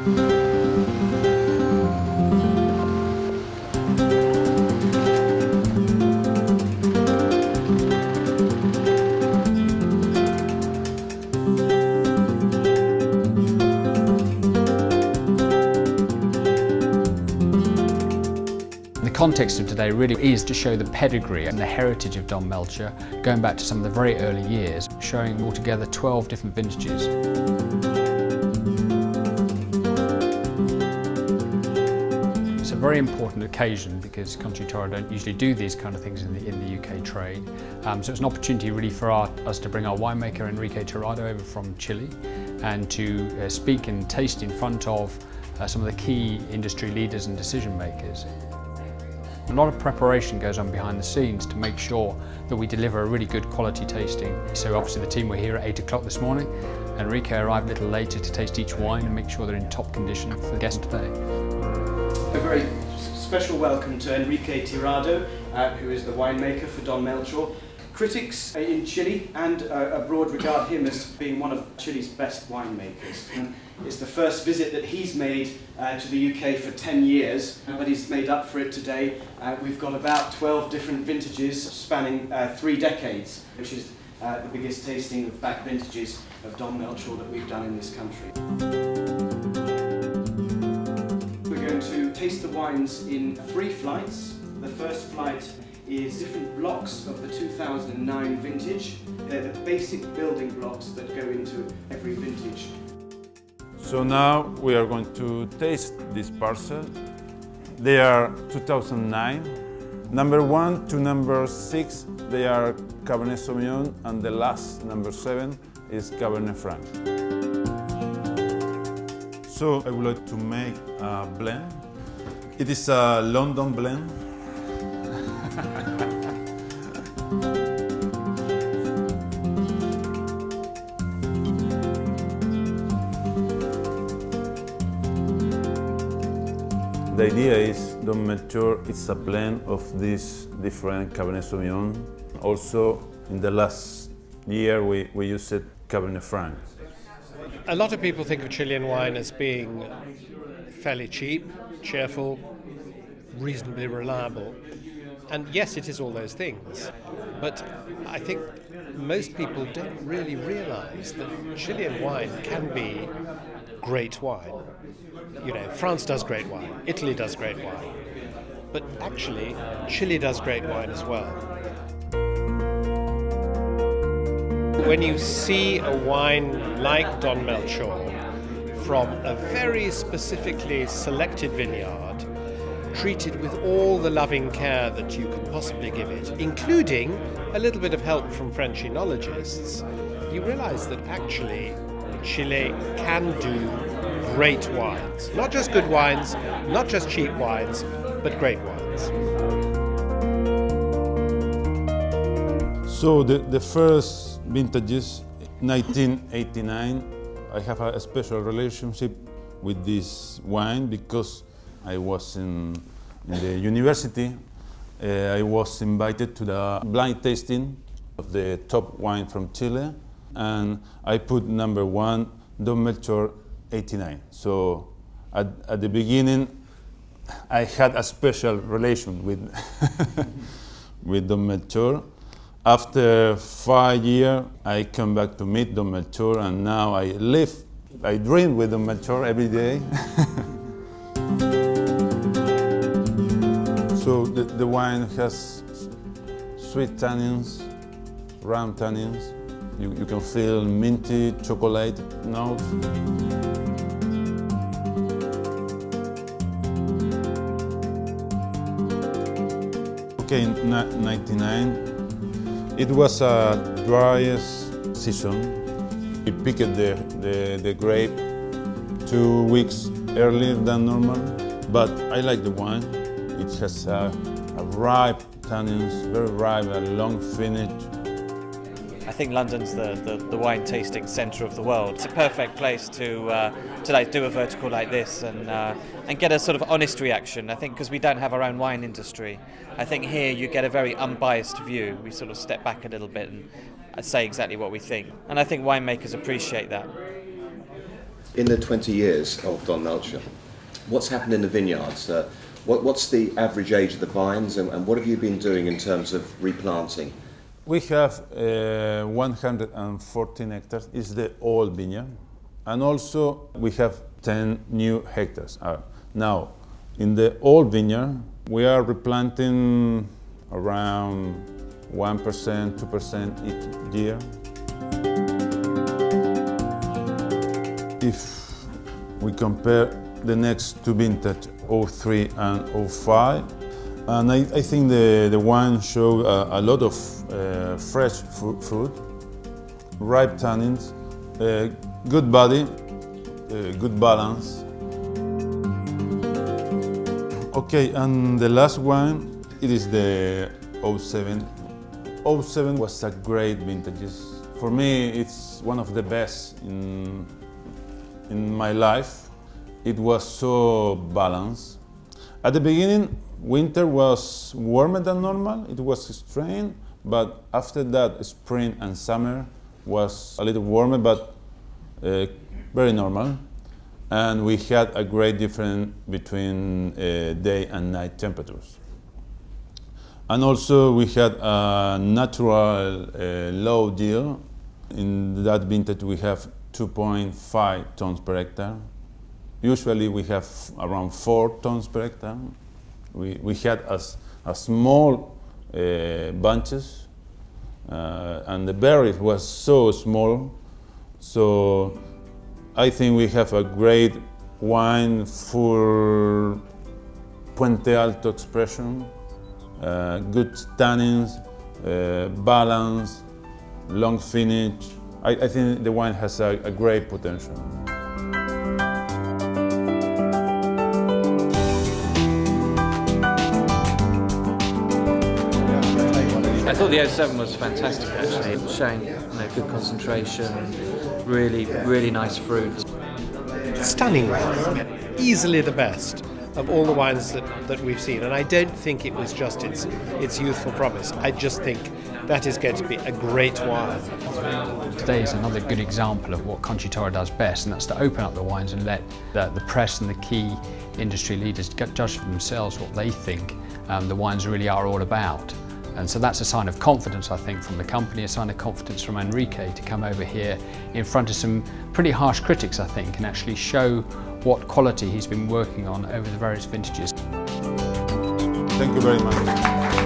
The context of today really is to show the pedigree and the heritage of Don Melchor, going back to some of the very early years, showing altogether 12 different vintages. It's a very important occasion because Conchi Toro don't usually do these kind of things in the UK trade. So it's an opportunity really for us to bring our winemaker Enrique Tirado over from Chile and to speak and taste in front of some of the key industry leaders and decision makers. A lot of preparation goes on behind the scenes to make sure that we deliver a really good quality tasting. So obviously the team were here at 8 o'clock this morning. Enrique arrived a little later to taste each wine and make sure they're in top condition for the guests today. A very special welcome to Enrique Tirado, who is the winemaker for Don Melchor. Critics in Chile and abroad regard him as being one of Chile's best winemakers. And it's the first visit that he's made to the UK for 10 years, but he's made up for it today. We've got about 12 different vintages spanning 3 decades, which is the biggest tasting of back vintages of Don Melchor that we've done in this country. We're going to taste the wines in 3 flights. The first flight is different blocks of the 2009 vintage. They're the basic building blocks that go into every vintage. So now we are going to taste this parcel. They are 2009. Number 1 to number 6, they are Cabernet Sauvignon, and the last, number 7, is Cabernet Franc. So I would like to make a blend. It is a London blend. The idea is Don Melchor is a blend of these different Cabernet Sauvignon. Also, in the last year, we used Cabernet Franc. A lot of people think of Chilean wine as being fairly cheap, cheerful, reasonably reliable. And yes, it is all those things. But I think most people don't really realize that Chilean wine can be great wine. You know, France does great wine, Italy does great wine, but actually Chile does great wine as well. When you see a wine like Don Melchor from a very specifically selected vineyard, treated with all the loving care that you can possibly give it, including a little bit of help from French enologists, you realize that actually Chile can do great wines. Not just good wines, not just cheap wines, but great wines. So the first vintages, 1989, I have a special relationship with this wine because I was in the university. I was invited to the blind tasting of the top wine from Chile, and I put number 1, Don Melchor 89. So at the beginning, I had a special relation with with Don Melchor. After 5 years, I come back to meet Don Melchor, and now I drink with Don Melchor every day. So the wine has sweet tannins, round tannins. You can feel minty chocolate notes. Okay, in 99, it was a driest season. We picked the grape 2 weeks earlier than normal, but I like the wine. It has a ripe tannins, very ripe, a long finish. I think London's the wine tasting centre of the world. It's a perfect place to like do a vertical like this and get a sort of honest reaction. I think because we don't have our own wine industry, I think here you get a very unbiased view. We sort of step back a little bit and say exactly what we think, and I think winemakers appreciate that. In the 20 years of Don Melchor, what's happened in the vineyards? What's the average age of the vines, and what have you been doing in terms of replanting? We have 114 hectares, it's the old vineyard, and also we have 10 new hectares. Now, in the old vineyard, we are replanting around 1%, 2% each year. If we compare the next two vintages, 03 and 05, and I think the wine show a lot of fresh fruit, ripe tannins, good body, good balance. Okay, and the last wine, it is the 07. 07 was a great vintage. For me, it's one of the best in my life. It was so balanced. At the beginning, winter was warmer than normal. It was strange, but after that, spring and summer was a little warmer, but very normal. And we had a great difference between day and night temperatures. And also we had a natural low yield. In that vintage we have 2.5 tons per hectare. Usually we have around 4 tons per hectare. We had a small bunches, and the berries was so small. So I think we have a great wine, full Puente Alto expression, good tannins, balance, long finish. I think the wine has a great potential. I thought the 07 was fantastic actually, showing good concentration, really nice fruit. Stunning wine, easily the best of all the wines that we've seen, and I don't think it was just its youthful promise. I just think that is going to be a great wine. Today is another good example of what Conchitoro does best, and that's to open up the wines and let the press and the key industry leaders judge for themselves what they think the wines really are all about. And so that's a sign of confidence, I think, from the company, a sign of confidence from Enrique to come over here in front of some pretty harsh critics, I think, and actually show what quality he's been working on over the various vintages. Thank you very much.